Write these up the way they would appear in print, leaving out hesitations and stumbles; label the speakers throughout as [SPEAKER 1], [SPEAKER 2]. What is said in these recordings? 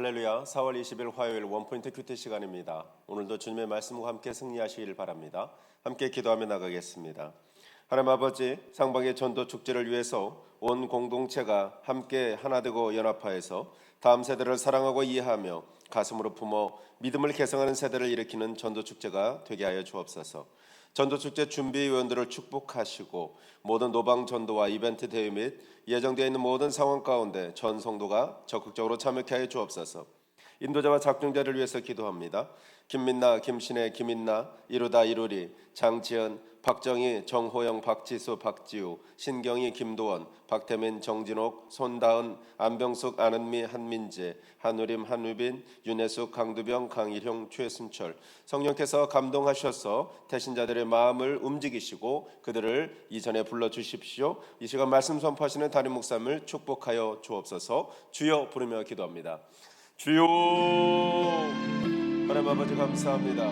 [SPEAKER 1] 할렐루야. 4월 20일 화요일 원포인트 큐티 시간입니다. 오늘도 주님의 말씀과 함께 승리하시길 바랍니다. 함께 기도하며 나가겠습니다. 하나님 아버지, 상방의 전도 축제를 위해서 온 공동체가 함께 하나 되고 연합하여서 다음 세대를 사랑하고 이해하며 가슴으로 품어 믿음을 개성하는 세대를 일으키는 전도 축제가 되게 하여 주옵소서. 전도축제 준비위원들을 축복하시고 모든 노방 전도와 이벤트 대회 및 예정되어 있는 모든 상황 가운데 전 성도가 적극적으로 참여케 하여 주옵소서. 인도자와 작중자를 위해서 기도합니다. 김민나, 김신혜, 김인나, 이루다, 이루리, 장지연, 박정희, 정호영, 박지수, 박지우, 신경희, 김도원, 박태민, 정진옥, 손다은, 안병숙, 안은미, 한민재, 한우림, 한우빈, 윤혜숙, 강두병, 강일형, 최순철. 성령께서 감동하셔서 태신자들의 마음을 움직이시고 그들을 이전에 불러주십시오. 이 시간 말씀 선포하시는 담임 목사님을 축복하여 주옵소서. 주여 부르며 기도합니다. 주여. 하나님 아버지 감사합니다.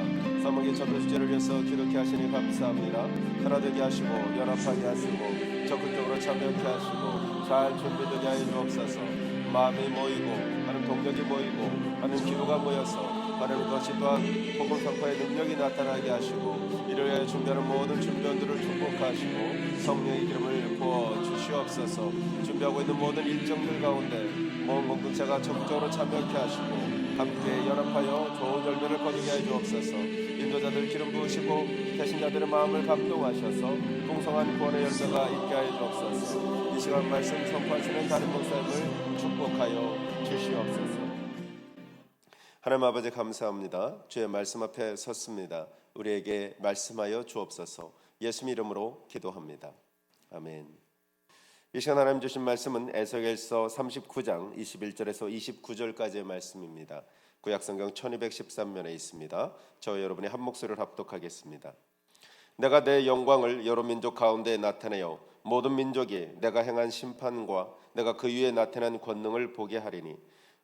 [SPEAKER 1] 사막의 전도축제를 위해서 기도케 하시니 감사합니다. 하나 되게 하시고 연합하게 하시고 적극적으로 참여케 하시고 잘 준비되게 하여 주옵소서. 마음이 모이고 하는 동력이 모이고 하는 기도가 모여서 하는 것이 또한 복음 선포의 능력이 나타나게 하시고 이를 위하여 준비하는 모든 준비원들을 축복하시고 성령의 기름을 부어 주시옵소서. 준비하고 있는 모든 일정들 가운데 모든 공동체가 적극적으로 참여케 하시고 함께 연합하여 좋은 열매를 거두게 하여 주옵소서. 인도자들 기름 부으시고 대신자들의 마음을 감동하셔서 풍성한 구원의 열매가 있게 하여 주옵소서. 이 시간 말씀 선포하시는 다른 목사님을 축복하여 주시옵소서. 하나님 아버지 감사합니다. 주의 말씀 앞에 섰습니다. 우리에게 말씀하여 주옵소서. 예수 이름으로 기도합니다. 아멘. 이 시간 하나님 주신 말씀은 에스겔서 39장 21절에서 29절까지의 말씀입니다. 구약성경 1213면에 있습니다. 저와 여러분이 한 목소리를 합독하겠습니다. 내가 내 영광을 여러 민족 가운데 나타내어 모든 민족이 내가 행한 심판과 내가 그 위에 나타난 권능을 보게 하리니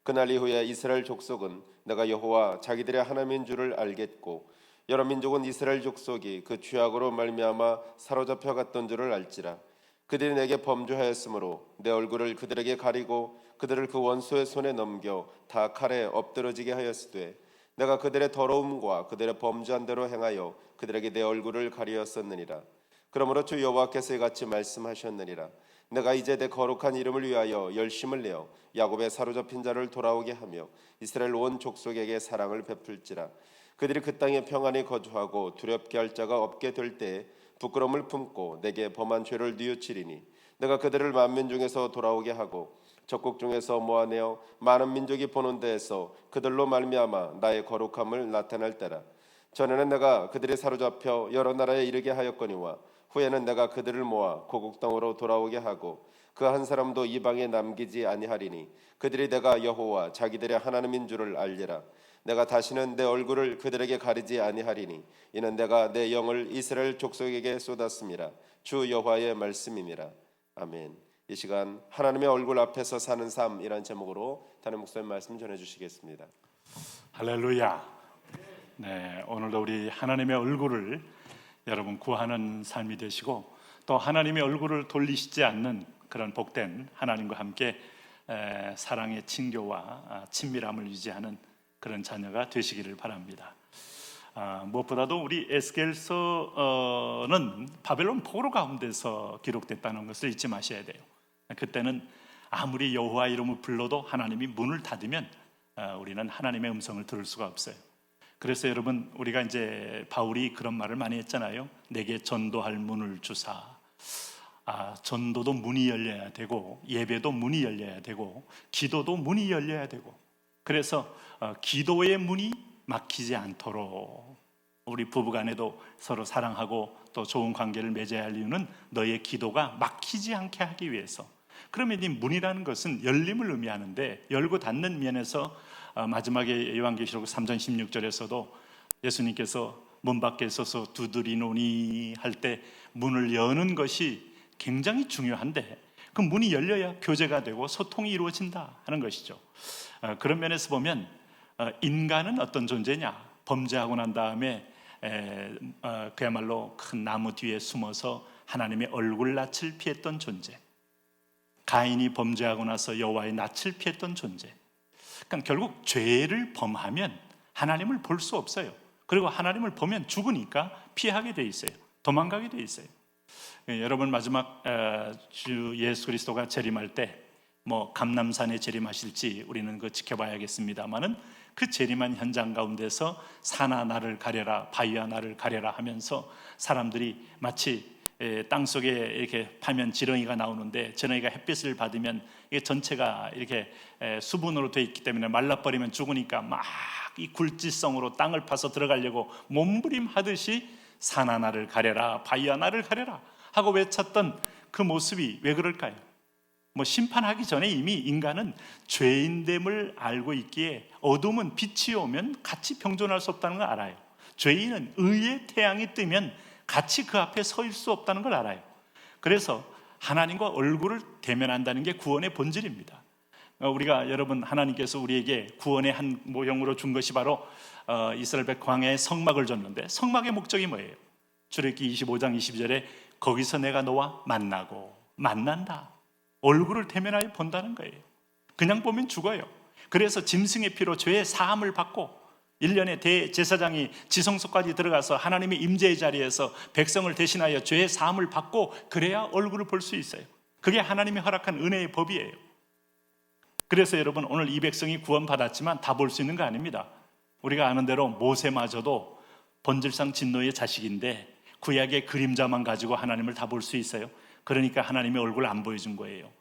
[SPEAKER 1] 그날 이후에 이스라엘 족속은 내가 여호와 자기들의 하나님인 줄을 알겠고 여러 민족은 이스라엘 족속이 그 죄악으로 말미암아 사로잡혀 갔던 줄을 알지라. 그들이 내게 범죄하였으므로 내 얼굴을 그들에게 가리고 그들을 그 원수의 손에 넘겨 다 칼에 엎드러지게 하였으되 내가 그들의 더러움과 그들의 범죄한 대로 행하여 그들에게 내 얼굴을 가리었었느니라. 그러므로 주 여호와께서 이같이 말씀하셨느니라. 내가 이제 내 거룩한 이름을 위하여 열심을 내어 야곱의 사로잡힌 자를 돌아오게 하며 이스라엘 온 족속에게 사랑을 베풀지라. 그들이 그 땅에 평안히 거주하고 두렵게 할 자가 없게 될 때에 부끄러움을 품고 내게 범한 죄를 뉘우치리니 내가 그들을 만민 중에서 돌아오게 하고 적국 중에서 모아내어 많은 민족이 보는 데에서 그들로 말미암아 나의 거룩함을 나타낼 때라. 전에는 내가 그들이 사로잡혀 여러 나라에 이르게 하였거니와 후에는 내가 그들을 모아 고국 땅으로 돌아오게 하고 그 한 사람도 이방에 남기지 아니하리니 그들이 내가 여호와 자기들의 하나님인 줄을 알리라. 내가 다시는 내 얼굴을 그들에게 가리지 아니하리니 이는 내가 내 영을 이스라엘 족속에게 쏟았음이라. 주 여호와의 말씀이니라. 아멘. 이 시간 하나님의 얼굴 앞에서 사는 삶이라는 제목으로 담임 목사님 말씀 전해주시겠습니다.
[SPEAKER 2] 할렐루야. 네, 오늘도 우리 하나님의 얼굴을 여러분 구하는 삶이 되시고 또 하나님의 얼굴을 돌리시지 않는 그런 복된 하나님과 함께 사랑의 친교와 친밀함을 유지하는 그런 자녀가 되시기를 바랍니다. 무엇보다도 우리 에스겔서는 바벨론 포로 가운데서 기록됐다는 것을 잊지 마셔야 돼요. 그때는 아무리 여호와 이름을 불러도 하나님이 문을 닫으면 우리는 하나님의 음성을 들을 수가 없어요. 그래서 여러분 우리가 이제 바울이 그런 말을 많이 했잖아요. 내게 전도할 문을 주사. 전도도 문이 열려야 되고 예배도 문이 열려야 되고 기도도 문이 열려야 되고 그래서 기도의 문이 막히지 않도록 우리 부부간에도 서로 사랑하고 또 좋은 관계를 맺어야 할 이유는 너의 기도가 막히지 않게 하기 위해서. 그러면 이 문이라는 것은 열림을 의미하는데 열고 닫는 면에서 마지막에 요한계시록 3장 16절에서도 예수님께서 문 밖에 서서 두드리노니 할 때 문을 여는 것이 굉장히 중요한데 그 문이 열려야 교제가 되고 소통이 이루어진다 하는 것이죠. 그런 면에서 보면 인간은 어떤 존재냐? 범죄하고 난 다음에 그야말로 큰 나무 뒤에 숨어서 하나님의 얼굴 낯을 피했던 존재. 가인이 범죄하고 나서 여호와의 낯을 피했던 존재. 그러니까 결국 죄를 범하면 하나님을 볼 수 없어요. 그리고 하나님을 보면 죽으니까 피하게 돼 있어요. 도망가게 돼 있어요. 여러분 마지막 주 예수 그리스도가 재림할 때 뭐 감람산에 재림하실지 우리는 그 지켜봐야겠습니다만은 그 재림한 현장 가운데서 산아 나를 가려라 바위야 나를 가려라 하면서 사람들이 마치 땅속에 이렇게 파면 지렁이가 나오는데 지렁이가 햇빛을 받으면 이게 전체가 이렇게 수분으로 되어 있기 때문에 말라버리면 죽으니까 막 이 굴지성으로 땅을 파서 들어가려고 몸부림하듯이 산아 나를 가려라 바위야 나를 가려라 하고 외쳤던 그 모습이 왜 그럴까요? 뭐 심판하기 전에 이미 인간은 죄인됨을 알고 있기에 어둠은 빛이 오면 같이 병존할 수 없다는 걸 알아요. 죄인은 의의 태양이 뜨면 같이 그 앞에 설 수 없다는 걸 알아요. 그래서 하나님과 얼굴을 대면한다는 게 구원의 본질입니다. 우리가 여러분 하나님께서 우리에게 구원의 한 모형으로 준 것이 바로 이스라엘 백 광야에 성막을 줬는데 성막의 목적이 뭐예요? 출애굽기 25장 22절에 거기서 내가 너와 만나고 만난다. 얼굴을 대면하여 본다는 거예요. 그냥 보면 죽어요. 그래서 짐승의 피로 죄의 사함을 받고 1년에 대제사장이 지성소까지 들어가서 하나님의 임재의 자리에서 백성을 대신하여 죄의 사함을 받고 그래야 얼굴을 볼 수 있어요. 그게 하나님이 허락한 은혜의 법이에요. 그래서 여러분 오늘 이 백성이 구원받았지만 다 볼 수 있는 거 아닙니다. 우리가 아는 대로 모세마저도 본질상 진노의 자식인데 구약의 그림자만 가지고 하나님을 다 볼 수 있어요. 그러니까 하나님의 얼굴을 안 보여준 거예요.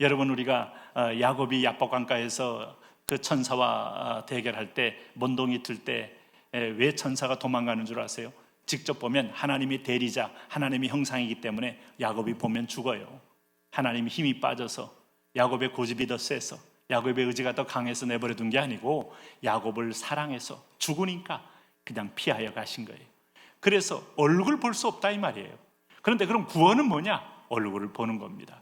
[SPEAKER 2] 여러분 우리가 야곱이 야복강가에서 그 천사와 대결할 때 먼동이 틀 때 왜 천사가 도망가는 줄 아세요? 직접 보면 하나님이 대리자, 하나님이 형상이기 때문에 야곱이 보면 죽어요. 하나님이 힘이 빠져서 야곱의 고집이 더 세서 야곱의 의지가 더 강해서 내버려 둔 게 아니고 야곱을 사랑해서 죽으니까 그냥 피하여 가신 거예요. 그래서 얼굴 볼 수 없다 이 말이에요. 그런데 그럼 구원은 뭐냐? 얼굴을 보는 겁니다.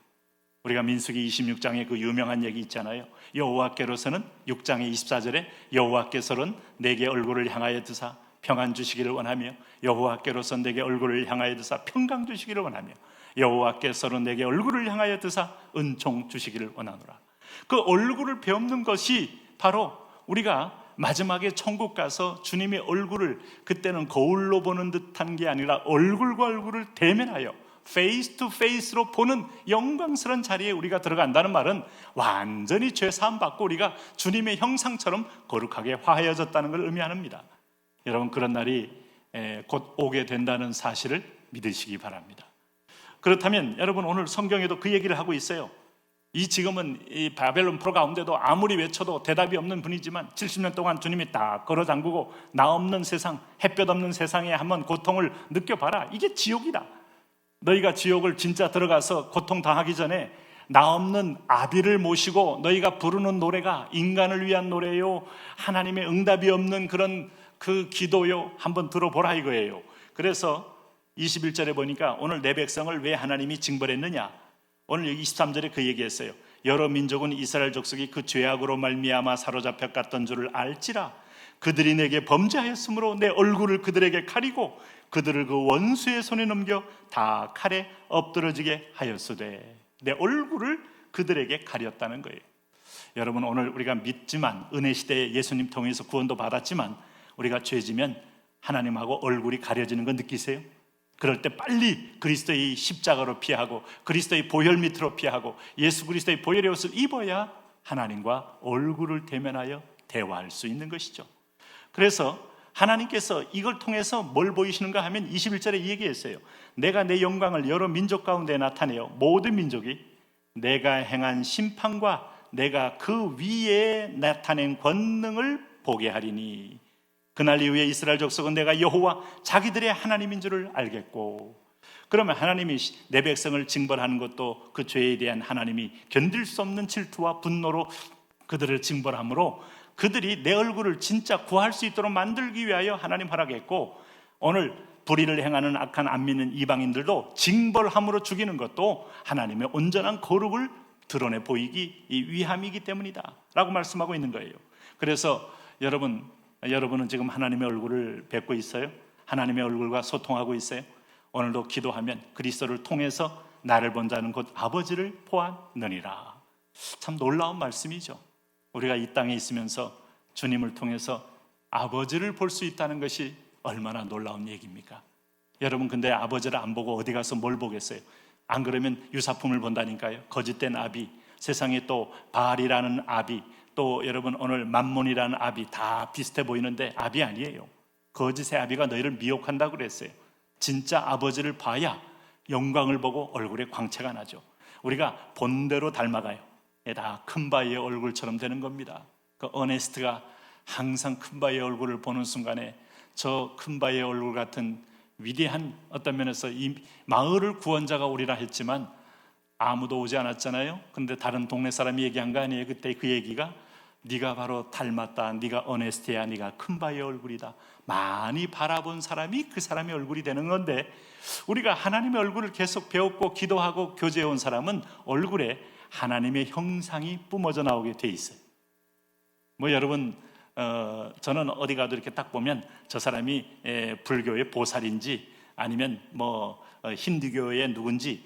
[SPEAKER 2] 우리가 민수기 26장에 그 유명한 얘기 있잖아요. 여호와께로서는 6장의 24절에 여호와께서는 내게 얼굴을 향하여 드사 평안 주시기를 원하며 여호와께로서 내게 얼굴을 향하여 드사 평강 주시기를 원하며 여호와께서는 내게 얼굴을 향하여 드사 은총 주시기를 원하노라. 그 얼굴을 배우는 것이 바로 우리가 마지막에 천국 가서 주님의 얼굴을 그때는 거울로 보는 듯한 게 아니라 얼굴과 얼굴을 대면하여 페이스 투 페이스로 보는 영광스러운 자리에 우리가 들어간다는 말은 완전히 죄 사함 받고 우리가 주님의 형상처럼 거룩하게 화해해졌다는 걸 의미합니다. 여러분, 그런 날이 곧 오게 된다는 사실을 믿으시기 바랍니다. 그렇다면 여러분, 오늘 성경에도 그 얘기를 하고 있어요. 지금은 이 바벨론 프로 가운데도 아무리 외쳐도 대답이 없는 분이지만 70년 동안 주님이 딱 걸어 잠그고 나 없는 세상, 햇볕 없는 세상에 한번 고통을 느껴봐라. 이게 지옥이다. 너희가 지옥을 진짜 들어가서 고통 당하기 전에 나 없는 아비를 모시고 너희가 부르는 노래가 인간을 위한 노래요, 하나님의 응답이 없는 그런 그 기도요, 한번 들어보라 이거예요. 그래서 21절에 보니까 오늘 내 백성을 왜 하나님이 징벌했느냐, 오늘 여기 23절에 그 얘기했어요. 여러 민족은 이스라엘 족속이 그 죄악으로 말미암아 사로잡혀 갔던 줄을 알지라. 그들이 내게 범죄하였으므로 내 얼굴을 그들에게 가리고 그들을 그 원수의 손에 넘겨 다 칼에 엎드러지게 하였으되. 내 얼굴을 그들에게 가렸다는 거예요. 여러분, 오늘 우리가 믿지만, 은혜 시대에 예수님 통해서 구원도 받았지만 우리가 죄지면 하나님하고 얼굴이 가려지는 거 느끼세요? 그럴 때 빨리 그리스도의 십자가로 피하고 그리스도의 보혈 밑으로 피하고 예수 그리스도의 보혈의 옷을 입어야 하나님과 얼굴을 대면하여 대화할 수 있는 것이죠. 그래서 하나님께서 이걸 통해서 뭘 보이시는가 하면 21절에 이 얘기했어요. 내가 내 영광을 여러 민족 가운데 나타내어 모든 민족이 내가 행한 심판과 내가 그 위에 나타낸 권능을 보게 하리니 그날 이후에 이스라엘 족속은 내가 여호와 자기들의 하나님인 줄을 알겠고. 그러면 하나님이 내 백성을 징벌하는 것도 그 죄에 대한 하나님이 견딜 수 없는 질투와 분노로 그들을 징벌함으로 그들이 내 얼굴을 진짜 구할 수 있도록 만들기 위하여 하나님 허락했고, 오늘 불의를 행하는 악한 안 믿는 이방인들도 징벌함으로 죽이는 것도 하나님의 온전한 거룩을 드러내 보이기 위함이기 때문이다 라고 말씀하고 있는 거예요. 그래서 여러분은 지금 하나님의 얼굴을 뵙고 있어요? 하나님의 얼굴과 소통하고 있어요? 오늘도 기도하면 그리스도를 통해서 나를 본 자는 곧 아버지를 보았느니라. 참 놀라운 말씀이죠. 우리가 이 땅에 있으면서 주님을 통해서 아버지를 볼 수 있다는 것이 얼마나 놀라운 얘기입니까? 여러분, 근데 아버지를 안 보고 어디 가서 뭘 보겠어요? 안 그러면 유사품을 본다니까요. 거짓된 아비, 세상에 또 바알이라는 아비, 또 여러분 오늘 만몬이라는 아비, 다 비슷해 보이는데 아비 아니에요. 거짓의 아비가 너희를 미혹한다고 그랬어요. 진짜 아버지를 봐야 영광을 보고 얼굴에 광채가 나죠. 우리가 본대로 닮아가요. 다 큰바의 얼굴처럼 되는 겁니다. 그 어네스트가 항상 큰바의 얼굴을 보는 순간에 저 큰바의 얼굴 같은 위대한, 어떤 면에서 이 마을을 구원자가 오리라 했지만 아무도 오지 않았잖아요. 근데 다른 동네 사람이 얘기한 거 아니에요? 그때 그 얘기가 네가 바로 닮았다, 네가 어네스트야, 네가 큰바의 얼굴이다. 많이 바라본 사람이 그 사람의 얼굴이 되는 건데, 우리가 하나님의 얼굴을 계속 배웠고 기도하고 교제해온 사람은 얼굴에 하나님의 형상이 뿜어져 나오게 돼 있어요. 뭐 여러분, 저는 어디 가도 이렇게 딱 보면 저 사람이 불교의 보살인지 아니면 뭐 힌두교의 누군지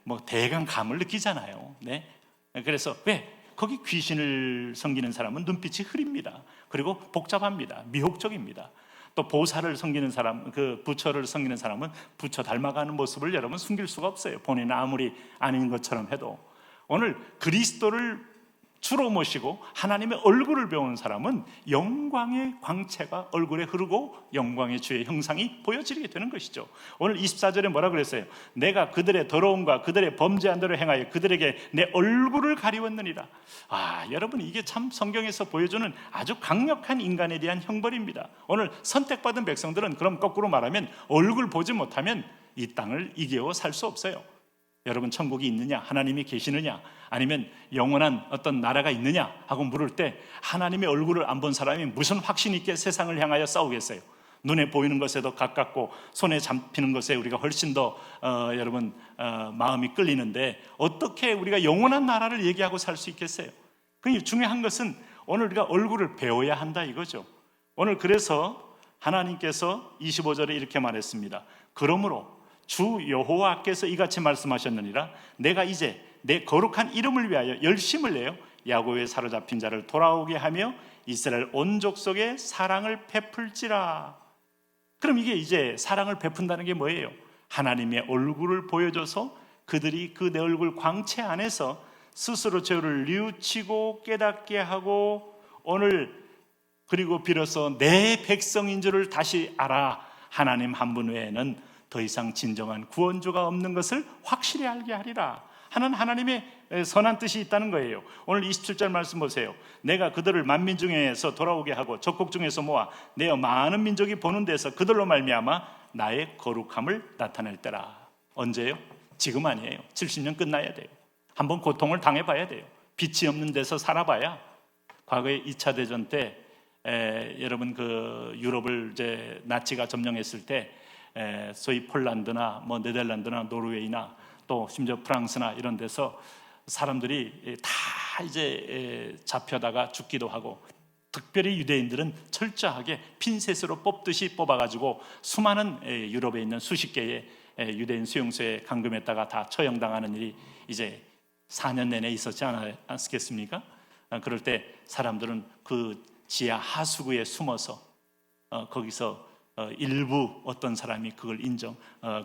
[SPEAKER 2] 뭐 대강 감을 느끼잖아요. 네? 그래서 왜? 거기 귀신을 섬기는 사람은 눈빛이 흐립니다. 그리고 복잡합니다. 미혹적입니다. 또 보살을 섬기는 사람, 그 부처를 섬기는 사람은 부처 닮아가는 모습을 여러분 숨길 수가 없어요. 본인은 아무리 아닌 것처럼 해도. 오늘 그리스도를 주로 모시고 하나님의 얼굴을 배우는 사람은 영광의 광채가 얼굴에 흐르고 영광의 주의 형상이 보여지게 되는 것이죠. 오늘 24절에 뭐라 그랬어요? 내가 그들의 더러움과 그들의 범죄한 대로 행하여 그들에게 내 얼굴을 가리웠느니라. 여러분, 이게 참 성경에서 보여주는 아주 강력한 인간에 대한 형벌입니다. 오늘 선택받은 백성들은 그럼 거꾸로 말하면 얼굴 보지 못하면 이 땅을 이겨 살 수 없어요. 여러분, 천국이 있느냐, 하나님이 계시느냐, 아니면 영원한 어떤 나라가 있느냐 하고 물을 때 하나님의 얼굴을 안 본 사람이 무슨 확신 있게 세상을 향하여 싸우겠어요? 눈에 보이는 것에도 가깝고 손에 잡히는 것에 우리가 훨씬 더 마음이 끌리는데 어떻게 우리가 영원한 나라를 얘기하고 살 수 있겠어요? 그 중요한 것은 오늘 우리가 얼굴을 배워야 한다 이거죠. 오늘 그래서 하나님께서 25절에 이렇게 말했습니다. 그러므로 주 여호와께서 이같이 말씀하셨느니라. 내가 이제 내 거룩한 이름을 위하여 열심을 내어 야곱의 사로잡힌 자를 돌아오게 하며 이스라엘 온 족속에 사랑을 베풀지라. 그럼 이게 이제 사랑을 베푼다는 게 뭐예요? 하나님의 얼굴을 보여줘서 그들이 그 내 얼굴 광채 안에서 스스로 죄를 뉘우치고 깨닫게 하고 오늘 그리고 비로소 내 백성인 줄을 다시 알아 하나님 한 분 외에는 더 이상 진정한 구원주가 없는 것을 확실히 알게 하리라 하는 하나님의 선한 뜻이 있다는 거예요. 오늘 27절 말씀 보세요. 내가 그들을 만민 중에서 돌아오게 하고 적국 중에서 모아 내어 많은 민족이 보는 데서 그들로 말미암아 나의 거룩함을 나타낼 때라. 언제요? 지금 아니에요. 70년 끝나야 돼요. 한번 고통을 당해봐야 돼요. 빛이 없는 데서 살아봐야. 과거에 2차 대전 때 여러분 그 유럽을 이제 나치가 점령했을 때 소위 폴란드나 뭐 네덜란드나 노르웨이나 또 심지어 프랑스나 이런 데서 사람들이 다 이제 잡혀다가 죽기도 하고 특별히 유대인들은 철저하게 핀셋으로 뽑듯이 뽑아가지고 수많은 유럽에 있는 수십 개의 유대인 수용소에 감금했다가 다 처형당하는 일이 이제 4년 내내 있었지 않았겠습니까? 그럴 때 사람들은 그 지하 하수구에 숨어서 거기서 일부 어떤 사람이 그걸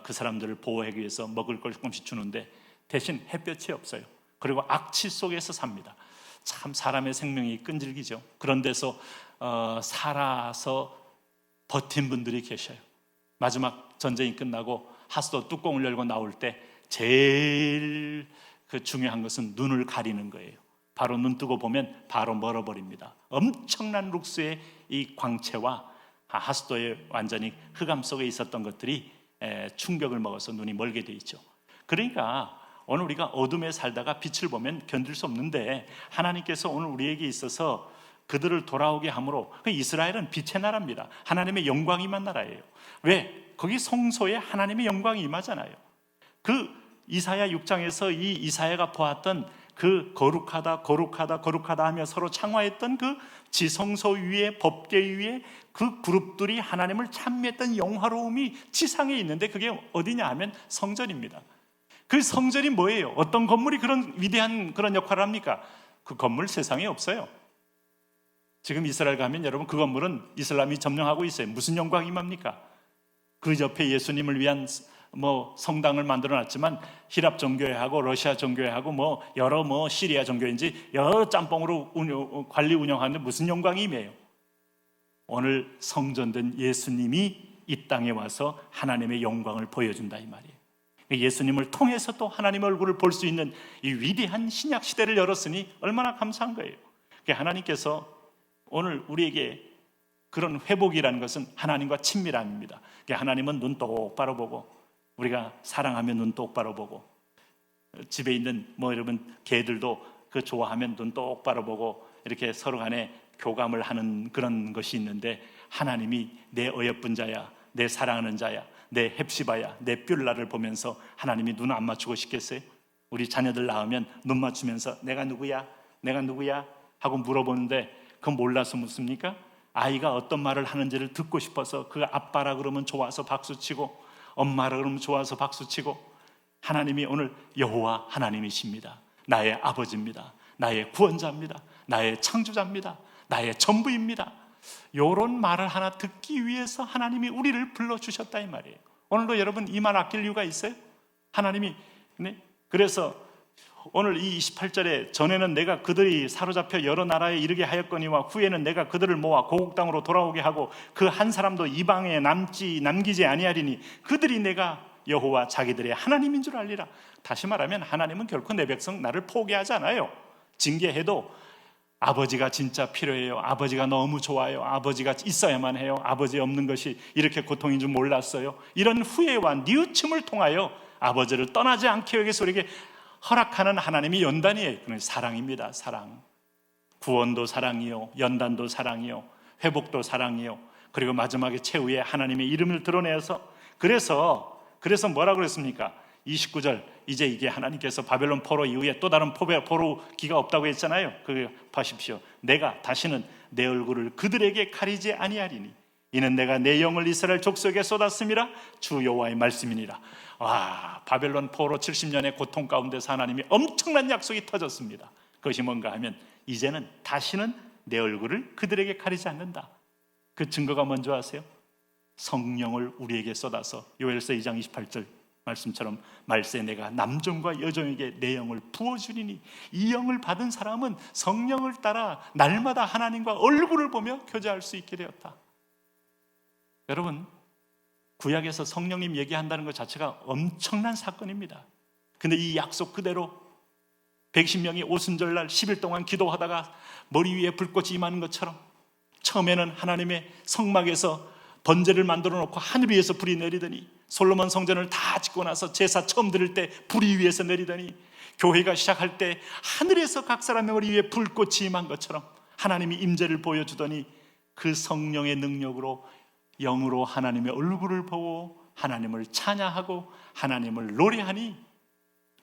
[SPEAKER 2] 그 사람들을 보호하기 위해서 먹을 걸 조금씩 주는데 대신 햇볕이 없어요. 그리고 악취 속에서 삽니다. 참 사람의 생명이 끈질기죠. 그런 데서 살아서 버틴 분들이 계셔요. 마지막 전쟁이 끝나고 하수도 뚜껑을 열고 나올 때 제일 그 중요한 것은 눈을 가리는 거예요. 바로 눈 뜨고 보면 바로 멀어버립니다. 엄청난 룩스의 이 광채와 하수도에 완전히 흑암 속에 있었던 것들이 충격을 먹어서 눈이 멀게 돼 있죠. 그러니까 오늘 우리가 어둠에 살다가 빛을 보면 견딜 수 없는데 하나님께서 오늘 우리에게 있어서 그들을 돌아오게 함으로 이스라엘은 빛의 나라입니다. 하나님의 영광이 임한 나라예요. 왜? 거기 성소에 하나님의 영광이 임하잖아요. 그 이사야 6장에서 이 이사야가 보았던 그 거룩하다 거룩하다 거룩하다 하며 서로 창화했던 그 지성소 위에 법궤 위에 그 그룹들이 하나님을 찬미했던 영화로움이 지상에 있는데 그게 어디냐 하면 성전입니다. 그 성전이 뭐예요? 어떤 건물이 그런 위대한 그런 역할을 합니까? 그 건물 세상에 없어요. 지금 이스라엘 가면 여러분 그 건물은 이슬람이 점령하고 있어요. 무슨 영광이 임합니까? 그 옆에 예수님을 위한 뭐 성당을 만들어 놨지만 히랍 종교회하고 러시아 종교회하고 뭐 여러 뭐 시리아 종교인지 여러 짬뽕으로 관리 운영하는데 무슨 영광이 임해요? 오늘 성전된 예수님이 이 땅에 와서 하나님의 영광을 보여준다 이 말이에요. 예수님을 통해서 또 하나님의 얼굴을 볼 수 있는 이 위대한 신약 시대를 열었으니 얼마나 감사한 거예요. 하나님께서 오늘 우리에게 그런 회복이라는 것은 하나님과 친밀함입니다. 하나님은 눈 똑바로 보고 우리가 사랑하면 눈 똑바로 보고 집에 있는 뭐 여러분 개들도 그 좋아하면 눈 똑바로 보고 이렇게 서로 간에 교감을 하는 그런 것이 있는데 하나님이 내 어여쁜 자야 내 사랑하는 자야 내 헵시바야 내 뷸라를 보면서 하나님이 눈 안 맞추고 싶겠어요? 우리 자녀들 낳으면 눈 맞추면서 내가 누구야? 내가 누구야? 하고 물어보는데 그건 몰라서 묻습니까? 아이가 어떤 말을 하는지를 듣고 싶어서 그 아빠라 그러면 좋아서 박수치고 엄마라 그러면 좋아서 박수치고 하나님이 오늘 여호와 하나님이십니다. 나의 아버지입니다. 나의 구원자입니다. 나의 창조자입니다. 나의 전부입니다. 이런 말을 하나 듣기 위해서 하나님이 우리를 불러주셨다 이 말이에요. 오늘도 여러분 이 말 아낄 이유가 있어요? 하나님이 그래서 오늘 이 28절에 전에는 내가 그들이 사로잡혀 여러 나라에 이르게 하였거니와 후에는 내가 그들을 모아 고국 땅으로 돌아오게 하고 그 한 사람도 이방에 남기지 아니하리니 그들이 내가 여호와 자기들의 하나님인 줄 알리라. 다시 말하면 하나님은 결코 내 백성 나를 포기하지 않아요. 징계해도 아버지가 진짜 필요해요. 아버지가 너무 좋아요. 아버지가 있어야만 해요. 아버지 없는 것이 이렇게 고통인 줄 몰랐어요. 이런 후회와 뉘우침을 통하여 아버지를 떠나지 않게 위해서 우리에게 허락하는 하나님이 연단이에요. 그건 사랑입니다. 사랑. 구원도 사랑이요, 연단도 사랑이요, 회복도 사랑이요. 그리고 마지막에 최후에 하나님의 이름을 드러내서 그래서 뭐라고 그랬습니까? 29절 이제 이게 하나님께서 바벨론 포로 이후에 또 다른 포로기가 없다고 했잖아요. 그 보십시오. 내가 다시는 내 얼굴을 그들에게 가리지 아니하리니 이는 내가 내 영을 이스라엘 족속에 쏟았음이라 주 여호와의 말씀이니라. 와, 바벨론 포로 70년의 고통 가운데서 하나님이 엄청난 약속이 터졌습니다. 그것이 뭔가 하면 이제는 다시는 내 얼굴을 그들에게 가리지 않는다. 그 증거가 뭔지 아세요? 성령을 우리에게 쏟아서 요엘서 2장 28절 말씀처럼 말세 내가 남종과 여종에게 내 영을 부어주리니 이 영을 받은 사람은 성령을 따라 날마다 하나님과 얼굴을 보며 교제할 수 있게 되었다. 여러분, 구약에서 성령님 얘기한다는 것 자체가 엄청난 사건입니다. 근데 이 약속 그대로 110명이 오순절날 10일 동안 기도하다가 머리 위에 불꽃이 임하는 것처럼 처음에는 하나님의 성막에서 번제를 만들어 놓고 하늘 위에서 불이 내리더니 솔로몬 성전을 다 짓고 나서 제사 처음 드릴 때 불이 위에서 내리더니 교회가 시작할 때 하늘에서 각 사람의 머리 위에 불꽃이 임한 것처럼 하나님이 임재를 보여주더니 그 성령의 능력으로 영으로 하나님의 얼굴을 보고 하나님을 찬양하고 하나님을 노래하니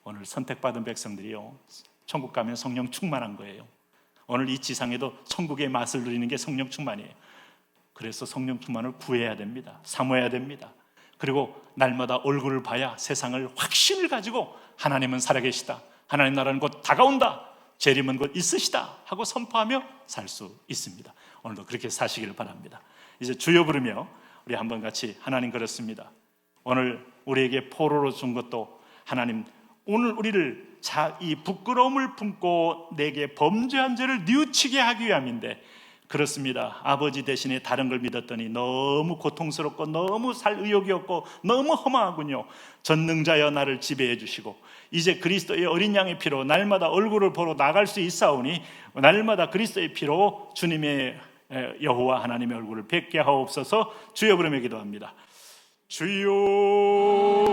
[SPEAKER 2] 오늘 선택받은 백성들이요, 천국 가면 성령 충만한 거예요. 오늘 이 지상에도 천국의 맛을 누리는 게 성령 충만이에요. 그래서 성령 충만을 구해야 됩니다. 사모해야 됩니다. 그리고 날마다 얼굴을 봐야 세상을 확신을 가지고 하나님은 살아계시다, 하나님 나라는 곧 다가온다, 재림은 곧 있으시다 하고 선포하며 살 수 있습니다. 오늘도 그렇게 사시기를 바랍니다. 이제 주여 부르며 우리 한번 같이 하나님 그렇습니다. 오늘 우리에게 포로로 준 것도 하나님, 오늘 우리를 이 부끄러움을 품고 내게 범죄한 죄를 뉘우치게 하기 위함인데, 그렇습니다. 아버지 대신에 다른 걸 믿었더니 너무 고통스럽고 너무 살 의욕이 없고 너무 허망하군요. 전능자여 나를 지배해 주시고 이제 그리스도의 어린 양의 피로 날마다 얼굴을 보러 나갈 수 있사오니 날마다 그리스도의 피로 주님의 여호와 하나님의 얼굴을 뵙게 하옵소서. 주여 부르며 기도합니다. 주여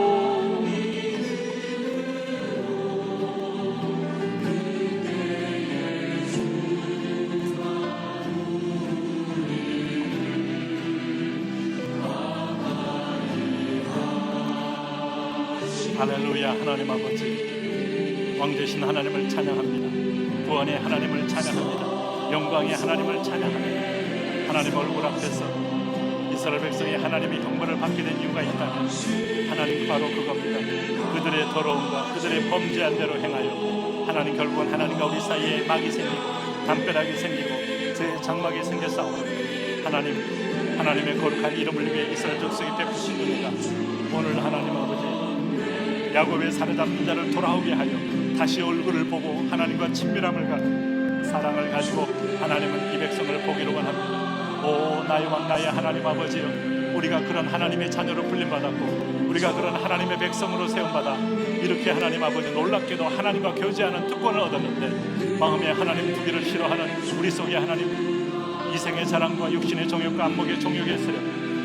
[SPEAKER 2] 할렐루야. 하나님 아버지, 왕 되신 하나님을 찬양합니다. 구원의 하나님을 찬양합니다. 영광의 하나님을 찬양합니다. 하나님 얼굴 앞에서 이스라엘 백성이 하나님의 형벌을 받게 된 이유가 있다면 하나님 바로 그겁니다. 그들의 더러움과 그들의 범죄한 대로 행하여 하나님 결국은 하나님과 우리 사이에 막이 생기고 담벼락이 생기고 죄의 장막이 생겼사오니 하나님의 거룩한 이름을 위해 이스라엘 족속이 베푸신 은혜가 오늘 하나님 아버지 야곱의 사로잡힌 자를 돌아오게 하여 다시 얼굴을 보고 하나님과 친밀함을 가지고 사랑을 가지고 하나님은 이 백성을 보기로 원합니다. 오 나의 왕 나의 하나님 아버지여, 우리가 그런 하나님의 자녀로 불림받았고 우리가 그런 하나님의 백성으로 세움받아 이렇게 하나님 아버지 놀랍게도 하나님과 교제하는 특권을 얻었는데 마음에 하나님 두기를 싫어하는 우리 속에 하나님 이생의 자랑과 육신의 정욕과 안목의 정욕에 쓰려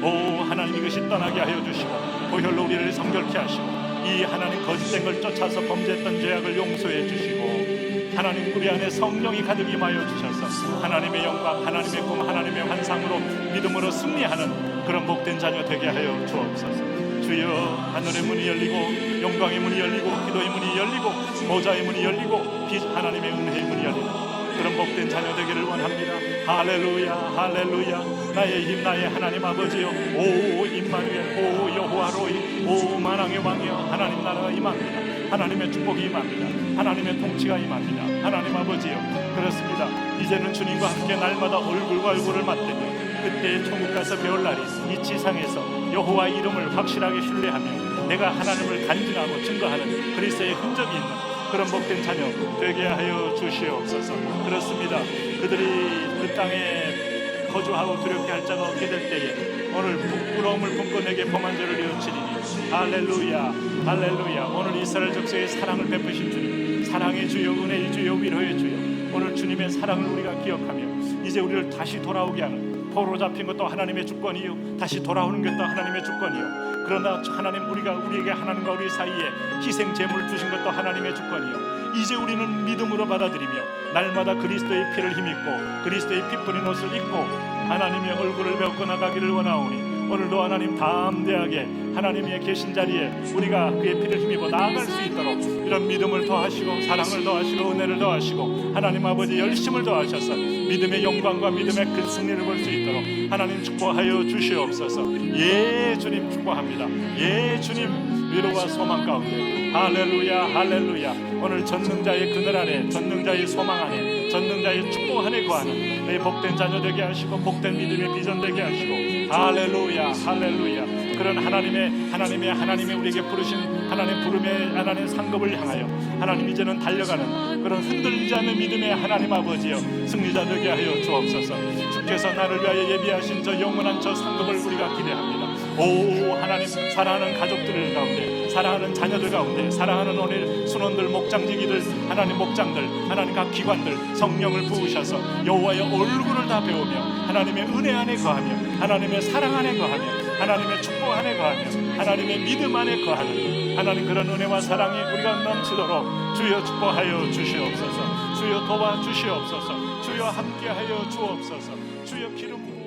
[SPEAKER 2] 오 하나님 이것이 떠나게 하여 주시고 보혈로 우리를 성결케 하시고 이 하나님 거짓된 걸 쫓아서 범죄했던 죄악을 용서해 주시고 하나님 우리 안에 성령이 가득 임하여 주셔서 하나님의 영광, 하나님의 꿈, 하나님의 환상으로 믿음으로 승리하는 그런 복된 자녀 되게 하여 주옵소서. 주여, 하늘의 문이 열리고 영광의 문이 열리고 기도의 문이 열리고 보좌의 문이 열리고 하나님의 은혜의 문이 열리는 그런 복된 자녀 되기를 원합니다. 할렐루야 할렐루야. 나의 힘 나의 하나님 아버지여, 오 임마누엘, 오 여호와 로이, 오 만왕의 왕이여, 하나님 나라가 임합니다. 하나님의 축복이 임합니다. 하나님의 통치가 임합니다. 하나님 아버지여, 그렇습니다. 이제는 주님과 함께 날마다 얼굴과 얼굴을 맞대며 그때의 천국 가서 배울 날이 이 지상에서 여호와 이름을 확실하게 신뢰하며 내가 하나님을 간증하고 증거하는 그리스도의 흔적이 있는 그런 복된 자녀 되게 하여 주시옵소서. 그렇습니다. 그들이 그 땅에 거주하고 두렵게 할 자가 없게 될 때에 오늘 부끄러움을 품고 내게 범한 죄를 뉘우치리니 할렐루야 할렐루야. 오늘 이스라엘 족속의 사랑을 베푸신 주님, 사랑의 주여, 은혜의 주여, 위로의 주여, 오늘 주님의 사랑을 우리가 기억하며 이제 우리를 다시 돌아오게 하는, 포로 잡힌 것도 하나님의 주권이요 다시 돌아오는 것도 하나님의 주권이요, 그러나 하나님 우리에게 하나님과 우리 사이에 희생 제물을 주신 것도 하나님의 주권이요, 이제 우리는 믿음으로 받아들이며 날마다 그리스도의 피를 힘입고 그리스도의 피 뿌린 옷을 입고 하나님의 얼굴을 배우고 나가기를 원하오니 오늘도 하나님 담대하게 하나님의 계신 자리에 우리가 그의 피를 힘입어 나아갈 수 있도록 이런 믿음을 더하시고 사랑을 더하시고 은혜를 더하시고 하나님 아버지 열심을 더하셔서 믿음의 영광과 믿음의 큰 승리를 볼 수 있도록 하나님 축복하여 주시옵소서. 예 주님 축복합니다. 예 주님 위로와 소망 가운데 할렐루야 할렐루야. 오늘 전능자의 그늘 안에, 전능자의 소망 안에, 전능자의 축복 안에 거하는 내 복된 자녀 되게 하시고 복된 믿음의 비전 되게 하시고 할렐루야, 할렐루야. 그런 하나님의 우리에게 부르신 하나님 부름의 하나님 상급을 향하여 하나님 이제는 달려가는 그런 흔들리지 않는 믿음의 하나님 아버지여, 승리자 되게 하여 주옵소서. 주께서 나를 위하여 예비하신 저 영원한 저 상급을 우리가 기대합니다. 오 하나님, 사랑하는 가족들 가운데, 사랑하는 자녀들 가운데, 사랑하는 오늘 순원들, 목장지기들, 하나님 목장들, 하나님 각 기관들 성령을 부으셔서 여호와의 얼굴을 다 배우며 하나님의 은혜 안에 거하며 하나님의 사랑 안에 거하며 하나님의 축복 안에 거하며 하나님의 믿음 안에 거하는 하나님 그런 은혜와 사랑이 우리가 넘치도록 주여 축복하여 주시옵소서. 주여 도와주시옵소서. 주여 함께하여 주옵소서. 주여 기름 부어